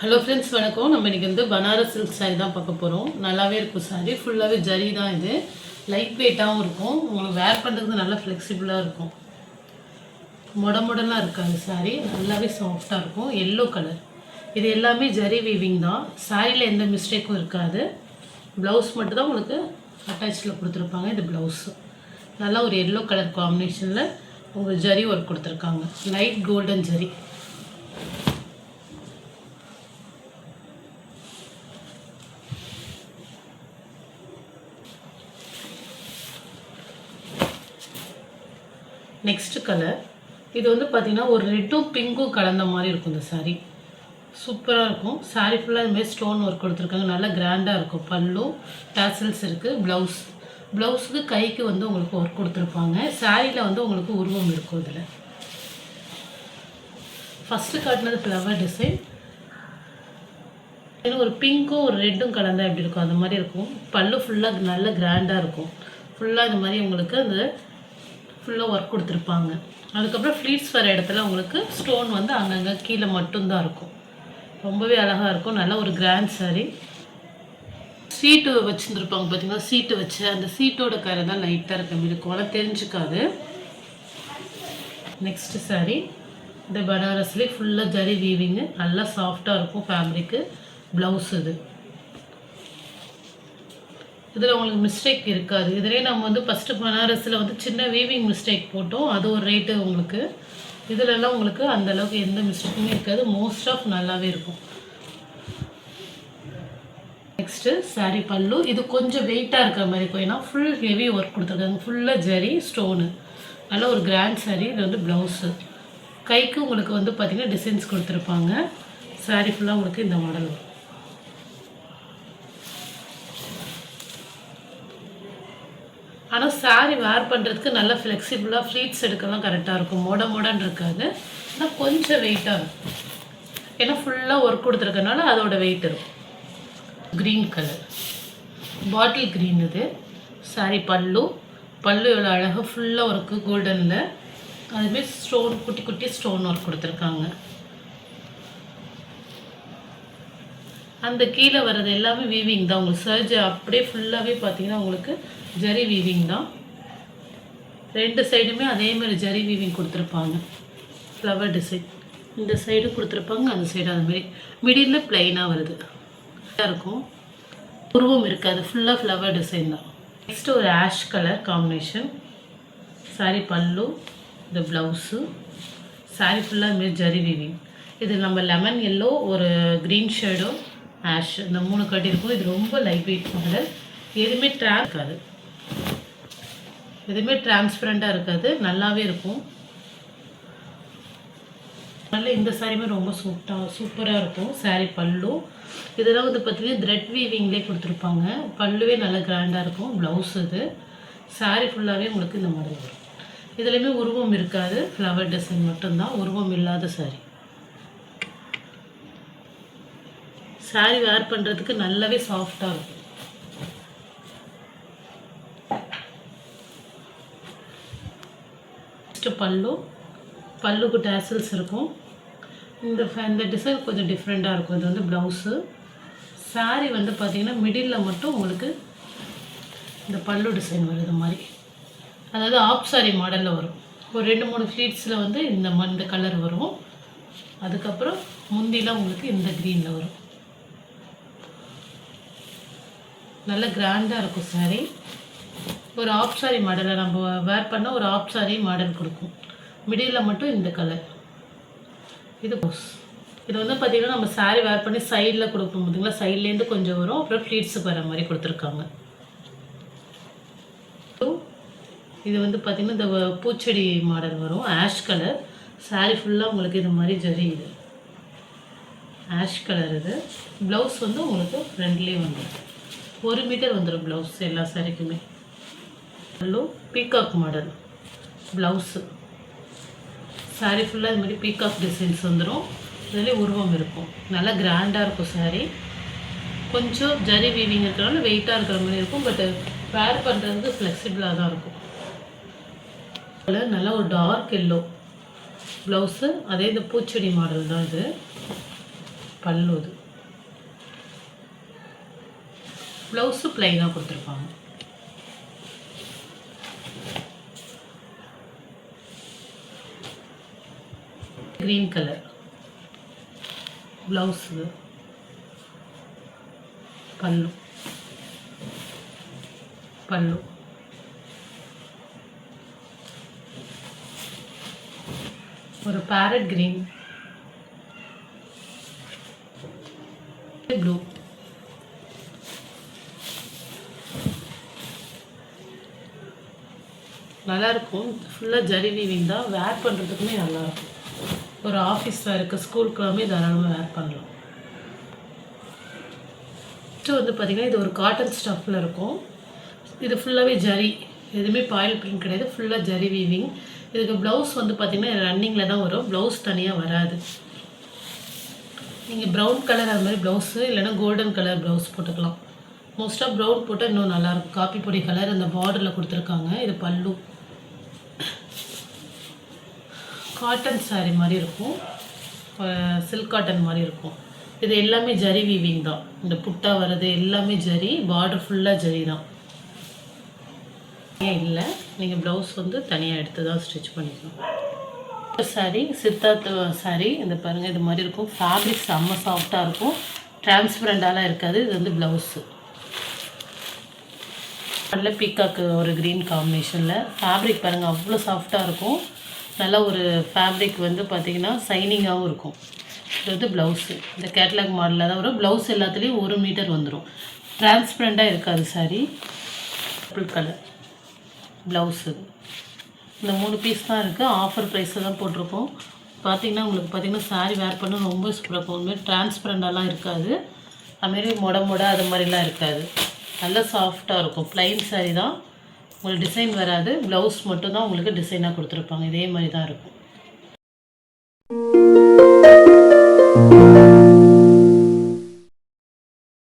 Hello friends, வணக்கம். நம்ம இன்றைக்கி வந்து பனாரஸ் சில்க் சாரீ தான் பார்க்க போகிறோம். நல்லாவே இருக்கும் சாரீ. ஃபுல்லாகவே ஜரி தான். இது லைட் வெயிட்டாகவும் இருக்கும். உங்களுக்கு வேர் பண்ணுறதுக்கு நல்லா ஃப்ளெக்சிபிளாக இருக்கும். மொடலாம் இருக்காது சாரீ. நல்லாவே சாஃப்டாக இருக்கும். Yellow colour. இது எல்லாமே ஜரி வீவிங் தான். சாரியில் எந்த மிஸ்டேக்கும் இருக்காது. ப்ளவுஸ் மட்டும் தான் உங்களுக்கு அட்டாச்சில் கொடுத்துருப்பாங்க. இது ப்ளவுஸு நல்லா ஒரு எல்லோ கலர் காம்பினேஷனில் உங்களுக்கு ஜரி ஒர்க் கொடுத்துருக்காங்க. Light golden zari. Next colour. இது வந்து பார்த்திங்கன்னா ஒரு ரெட்டும் பிங்க்கும் கலந்த மாதிரி இருக்கும். இந்த சாரீ சூப்பராக இருக்கும். சாரீ ஃபுல்லாக இதுமாதிரி ஸ்டோன் ஒர்க் கொடுத்துருக்காங்க. நல்லா கிராண்டாக இருக்கும். பல்லு டாசல்ஸ் இருக்குது. ப்ளவுஸுக்கு கைக்கு வந்து உங்களுக்கு ஒர்க் கொடுத்துருப்பாங்க. சாரியில் வந்து உங்களுக்கு உருவம் இருக்கும். இதில் ஃபஸ்ட்டு காட்டினது ஃப்ளவர் டிசைன். ஒரு பிங்க்கும் ஒரு ரெட்டும் கலந்தால் எப்படி இருக்கும் அந்த மாதிரி இருக்கும். பல்லு ஃபுல்லாக நல்ல கிராண்டாக இருக்கும். ஃபுல்லாக இந்த மாதிரி உங்களுக்கு அந்த ஃபுல்லாக ஒர்க் கொடுத்துருப்பாங்க. அதுக்கப்புறம் ஃப்ளீட்ஸ் வர இடத்துல உங்களுக்கு ஸ்டோன் வந்து அங்கங்கே கீழே மட்டும்தான் இருக்கும். ரொம்பவே அழகாக இருக்கும். நல்ல ஒரு கிராண்ட் சாரீ. சீட்டு வச்சுருந்துருப்பாங்க பார்த்தீங்கன்னா, சீட்டு வச்சு அந்த சீட்டோட கரை தான் லைட்டாக இருக்க மாதிரி இருக்கும். அதெல்லாம் தெரிஞ்சுக்காது. நெக்ஸ்ட்டு சாரீ. இந்த பனாரஸ்லேயே ஃபுல்லாக ஜரி வீவிங்கு. நல்லா சாஃப்டாக இருக்கும் ஃபேப்ரிக்கு. ப்ளவுஸ் இதில் உங்களுக்கு மிஸ்டேக் இருக்காது. இதிலே நம்ம வந்து ஃபஸ்ட்டு பனாரஸில் வந்து சின்ன வீவிங் மிஸ்டேக் போட்டோம். அது ஒரு ரேட்டு உங்களுக்கு. இதிலெல்லாம் உங்களுக்கு அந்தளவுக்கு எந்த மிஸ்டேக்குமே இருக்காது. மோஸ்ட் ஆஃப் நல்லாவே இருக்கும். நெக்ஸ்ட்டு சாரீ பல்லு. இது கொஞ்சம் வெயிட்டாக இருக்கிற மாதிரி இருக்கும். ஏன்னா ஃபுல் ஹெவி ஒர்க் கொடுத்துருக்காங்க. ஃபுல்லாக ஜரி ஸ்டோனு. நல்ல ஒரு கிராண்ட் சாரீ. இது வந்து ப்ளவுஸு. கைக்கு உங்களுக்கு வந்து பார்த்திங்கன்னா டிசைன்ஸ் கொடுத்துருப்பாங்க. சாரீ ஃபுல்லாக உங்களுக்கு இந்த மாடல் வரும். ஆனால் சாரீ வேர் பண்ணுறதுக்கு நல்லா ஃப்ளெக்சிபிளாக ஃப்ளீட்ஸ் எடுக்கலாம் கரெக்டாக இருக்கும். மொடன்னு இருக்காது. ஆனால் கொஞ்சம் வெயிட்டாக இருக்கும். ஏன்னா ஃபுல்லாக ஒர்க் கொடுத்துருக்கனால அதோட வெயிட் இருக்கும். Green colour bottle green. இது சாரீ பல்லு எவ்வளோ அழகாக ஃபுல்லாக ஒர்க்கு கோல்டனில். அதுமாரி ஸ்டோன் குட்டி குட்டி ஸ்டோன் ஒர்க் கொடுத்துருக்காங்க. அந்த கீழே வர்றது எல்லாமே வீவிங் தான். உங்களுக்கு சர்ஜ் அப்படியே ஃபுல்லாகவே பார்த்தீங்கன்னா உங்களுக்கு ஜரி வீவிங் தான். ரெண்டு சைடுமே அதேமாதிரி ஜரி வீவிங் கொடுத்துருப்பாங்க. ஃப்ளவர் டிசைன் இந்த சைடு கொடுத்துருப்பாங்க, அந்த சைடு அதுமாரி. மிடில் பிளைனாக வருது இருக்கும். உருவம் இருக்காது. ஃபுல்லாக ஃப்ளவர் டிசைன் தான். நெக்ஸ்ட்டு ஒரு ஆஷ் கலர் காம்பினேஷன். சாரீ பல்லு, இந்த ப்ளவுஸு. சாரீ ஃபுல்லாக இதுமாரி ஜரி வீவிங். இது நம்ம லெமன் எல்லோ, ஒரு க்ரீன் ஷேடோ, ஆஷ், இந்த 3 கட்டி இருக்கும். இது ரொம்ப லைட் வெயிட் மாடல். எதுவுமே இருக்காது. எதுவுமே டிரான்ஸ்பரண்ட்டாக இருக்காது. நல்லாவே இருக்கும். நல்ல இந்த சாரியுமே ரொம்ப சூப்பராக இருக்கும். சாரீ பல்லு. இதெல்லாம் வந்து பார்த்திங்கன்னா த்ரெட் வீவிங்லேயே கொடுத்துருப்பாங்க. பல்லுவே நல்லா கிராண்டாக இருக்கும். ப்ளவுஸ் இது. சாரீ ஃபுல்லாகவே உங்களுக்கு இந்த மாதிரி வரும். இதுலேயுமே உருவம் இருக்காது. ஃப்ளவர் டிசைன் மட்டும்தான். உருவம் இல்லாத சாரீ. சாரீ வேர் பண்ணுறதுக்கு நல்லாவே சாஃப்டாக இருக்கும். நெக்ஸ்ட்டு பல்லுக்கு டேசல்ஸ் இருக்கும். இந்த டிசைன் கொஞ்சம் டிஃப்ரெண்ட்டாக இருக்கும். இது வந்து ப்ளவுஸு. சாரீ வந்து பார்த்திங்கன்னா மிடில் மட்டும் உங்களுக்கு இந்த பல்லு டிசைன் வருது மாதிரி. அதாவது ஆஃப் சாரீ மாடலில் வரும். ஒரு 2-3 ஃப்ளீட்ஸில் வந்து இந்த கலர் வரும். அதுக்கப்புறம் முந்திலாம் உங்களுக்கு இந்த க்ரீனில் வரும். நல்ல கிராண்டாக இருக்கும் சாரீ. ஒரு ஆஃப் சாரீ மாடலில் நம்ம வேர் பண்ணால் ஒரு ஆஃப் சாரீ மாடல் கொடுக்கும். மிடில் மட்டும் இந்த கலர். இது வந்து பார்த்திங்கன்னா நம்ம சாரீ வேர் பண்ணி சைடில் கொடுப்போம் பார்த்திங்களா. சைட்லேருந்து கொஞ்சம் வரும். அப்புறம் ஃப்ளீட்ஸுக்கு வர மாதிரி கொடுத்துருக்காங்க. இது வந்து பார்த்திங்கன்னா இந்த பூச்செடி மாடல் வரும். Ash colour. சாரீ ஃபுல்லாக உங்களுக்கு இது மாதிரி ஜரி. இது ஆஷ் கலர். இது ப்ளவுஸ் வந்து உங்களுக்கு ஃப்ரண்ட்லேயே வந்துடும். 1 மீட்டர் வந்துடும் ப்ளவுஸ் எல்லா சாரிக்குமே. Hello peacock model blouse. Sari ஃபுல்லாக இது மாதிரி பீகாக் டிசைன்ஸ் வந்துடும். இதுலேயே உருவம் இருக்கும். நல்லா கிராண்டாக இருக்கும் சாரீ. கொஞ்சம் ஜரி வீவிங் இருக்கிறனால வெயிட்டாக இருக்கிற மாதிரி இருக்கும். பட் வேர் பண்ணுறதுக்கு ஃப்ளெக்சிபிளாக தான் இருக்கும். நல்லா ஒரு டார்க் எல்லோ ப்ளவுஸு. அதே இந்த பூச்செடி மாடல் தான் இது. பல்லு இது. ப்ளவுஸு ப்ளைனாக கொடுத்துருப்பாங்க. க்ரீன் கலர் ப்ளவுஸு, பல்லு பல்லு ஒரு பேரட் க்ரீன், ப்ளூ, நல்லாயிருக்கும். ஃபுல்லாக ஜரி வீவிங் தான். வேர் பண்ணுறதுக்குமே நல்லாயிருக்கும். ஒரு ஆஃபீஸ் வேருக்கு, ஸ்கூலுக்குலாமே தாராளமாக வேர் பண்ணலாம். நெக்ஸ்ட்டு வந்து பார்த்திங்கன்னா இது ஒரு காட்டன் ஸ்டஃப்பில் இருக்கும். இது ஃபுல்லாகவே ஜரி, எதுவுமே பாயில் பிரிண்ட் கிடையாது. ஃபுல்லாக ஜரி வீவிங். இதுக்கு ப்ளவுஸ் வந்து பார்த்திங்கன்னா ரன்னிங்கில் தான் வரும். ப்ளவுஸ் தனியாக வராது. நீங்கள் ப்ரௌன் கலர் அது மாதிரி ப்ளவுஸு இல்லைனா கோல்டன் கலர் ப்ளவுஸ் போட்டுக்கலாம். மோஸ்ட்டாக ப்ரௌன் போட்டால் இன்னும் நல்லாயிருக்கும். காப்பி பொடி கலர் அந்த பார்டரில் கொடுத்துருக்காங்க. இது பல்லு. காட்டன் சாரீ மாதிரி இருக்கும், சில்க் காட்டன் மாதிரி இருக்கும். இது எல்லாமே ஜரி வீவிங் தான். இந்த புட்டா வர்றது எல்லாமே ஜரி, பார்டர் ஃபுல்லாக ஜரி தான். இல்லை, நீங்கள் ப்ளவுஸ் வந்து தனியாக எடுத்து தான் ஸ்டிச் பண்ணிக்கணும். சாரீ சித்தார்த் சாரீ இந்த பாருங்கள், இது மாதிரி இருக்கும். ஃபேப்ரிக் செம்ம சாஃப்டாக இருக்கும், டிரான்ஸ்பரண்டாலாம் இருக்காது. இது வந்து ப்ளவுஸு நல்ல பீக்காக்கு ஒரு க்ரீன் காம்பினேஷனில். ஃபேப்ரிக் பாருங்கள் அவ்வளோ சாஃப்டாக இருக்கும். நல்லா ஒரு ஃபேப்ரிக் வந்து பார்த்திங்கன்னா சைனிங்காகவும் இருக்கும். இது வந்து ப்ளவுஸு. இந்த கேட்லாக் மாடலில் தான் வரும். ப்ளவுஸ் எல்லாத்துலேயும் 1 மீட்டர் வந்துடும். டிரான்ஸ்பரண்ட்டாக இருக்காது சாரீ. Purple colour blouse. இந்த 3 பீஸ் தான் இருக்குது. ஆஃபர் ப்ரைஸில் தான் போட்டிருக்கோம். பார்த்திங்கன்னா உங்களுக்கு பார்த்திங்கன்னா சாரீ வேர் பண்ண ரொம்ப சூப்பராக இருக்கும். அதுமாதிரி டிரான்ஸ்பரண்டாலாம் இருக்காது. அதுமாரி மொட அது மாதிரிலாம் இருக்காது. நல்லா சாஃப்டாக இருக்கும். ப்ளைன் சாரீ தான், உங்களுக்கு டிசைன் வராது. ப்ளவுஸ் மட்டும் தான் உங்களுக்கு டிசைனாக கொடுத்துருப்பாங்க. இதே மாதிரி தான் இருக்கும்.